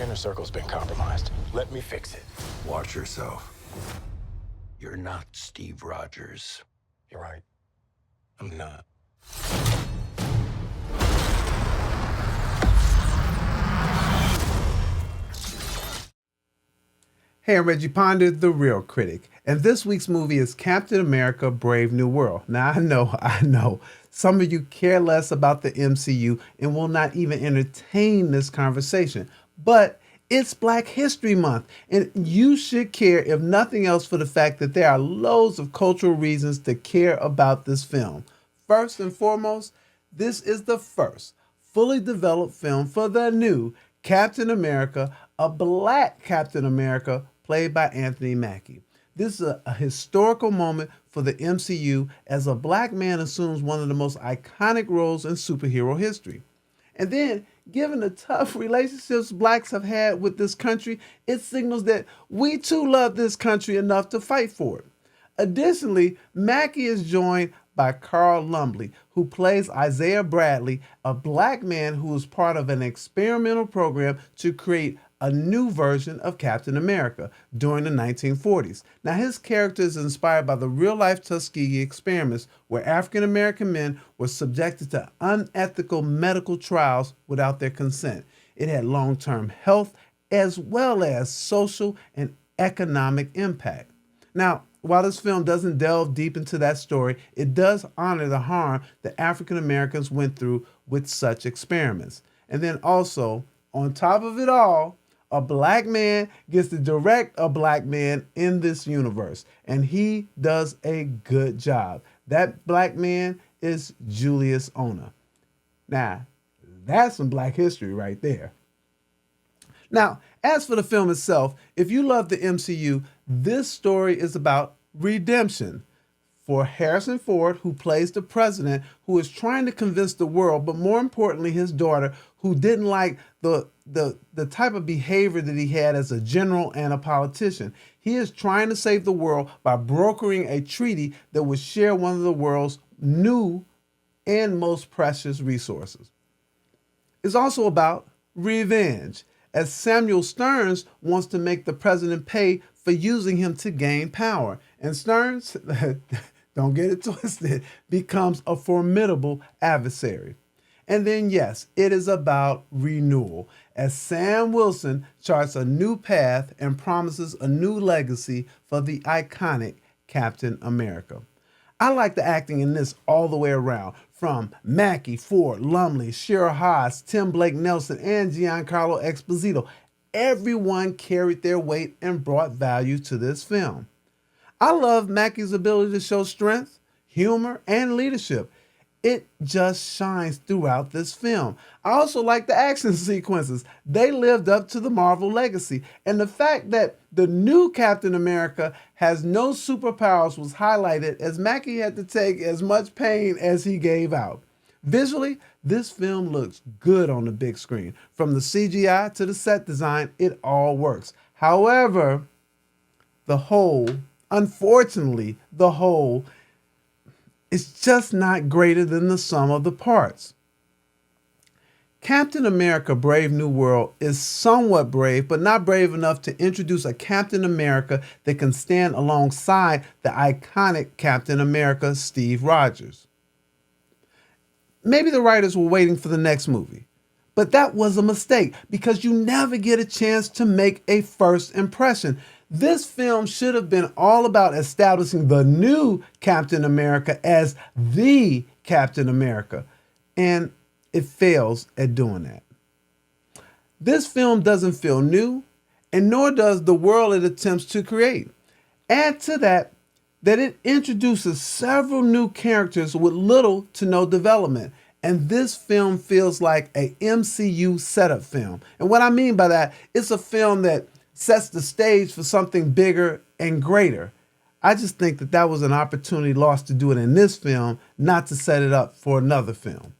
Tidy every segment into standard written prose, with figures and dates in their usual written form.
inner circle's been compromised. Let me fix it. Watch yourself. You're not Steve Rogers. You're right. I'm not. Hey, I'm Reggie Ponder, the Real Critic, and this week's movie is Captain America: Brave New World. Now, I know, some of you care less about the MCU and will not even entertain this conversation, but it's Black History Month, and you should care, if nothing else, for the fact that there are loads of cultural reasons to care about this film. First and foremost, this is the first fully developed film for the new Captain America, a Black Captain America played by Anthony Mackie. This is a historical moment for the MCU as a Black man assumes one of the most iconic roles in superhero history. And then, given the tough relationships Blacks have had with this country, it signals that we too love this country enough to fight for it. Additionally, Mackie is joined by Carl Lumbly, who plays Isaiah Bradley, a Black man who is part of an experimental program to create a new version of Captain America during the 1940s. Now, his character is inspired by the real-life Tuskegee experiments, where African American men were subjected to unethical medical trials without their consent. It had long-term health as well as social and economic impact. Now, while this film doesn't delve deep into that story, it does honor the harm that African Americans went through with such experiments. And then also, on top of it all, a Black man gets to direct a Black man in this universe, and he does a good job. That Black man is Julius Ona. Now, that's some Black history right there. Now, as for the film itself, if you love the MCU, this story is about redemption for Harrison Ford, who plays the president, who is trying to convince the world, but more importantly, his daughter, who didn't like the type of behavior that he had as a general and a politician. He is trying to save the world by brokering a treaty that would share one of the world's new and most precious resources. It's also about revenge, as Samuel Stearns wants to make the president pay for using him to gain power. And Stearns, don't get it twisted, becomes a formidable adversary. And then, yes, it is about renewal, as Sam Wilson charts a new path and promises a new legacy for the iconic Captain America. I like the acting in this all the way around, from Mackie, Ford, Lumley, Shira Haas, Tim Blake Nelson, and Giancarlo Esposito. Everyone carried their weight and brought value to this film. I love Mackie's ability to show strength, humor, and leadership. It just shines throughout this film. I also like the action sequences. They lived up to the Marvel legacy. And the fact that the new Captain America has no superpowers was highlighted, as Mackie had to take as much pain as he gave out. Visually, this film looks good on the big screen. From the CGI to the set design, it all works. However, unfortunately, the whole is just not greater than the sum of the parts. Captain America: Brave New World is somewhat brave, but not brave enough to introduce a Captain America that can stand alongside the iconic Captain America, Steve Rogers. Maybe the writers were waiting for the next movie, but that was a mistake, because you never get a chance to make a first impression. This film should have been all about establishing the new Captain America as the Captain America, and it fails at doing that. This film doesn't feel new, and nor does the world it attempts to create. Add to that it introduces several new characters with little to no development, and this film feels like a MCU setup film. And what I mean by that, it's a film that sets the stage for something bigger and greater. I just think that was an opportunity lost to do it in this film, not to set it up for another film.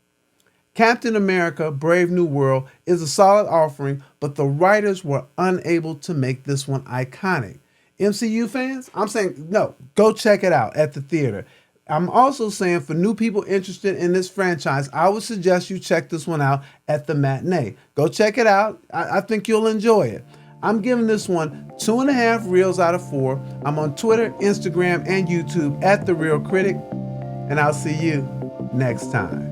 Captain America: Brave New World is a solid offering, but the writers were unable to make this one iconic. MCU fans, I'm saying no, go check it out at the theater. I'm also saying for new people interested in this franchise, I would suggest you check this one out at the matinee. Go check it out. I think you'll enjoy it. I'm giving this one 2.5 reels out of 4. I'm on Twitter, Instagram, and YouTube at The Real Critic, and I'll see you next time.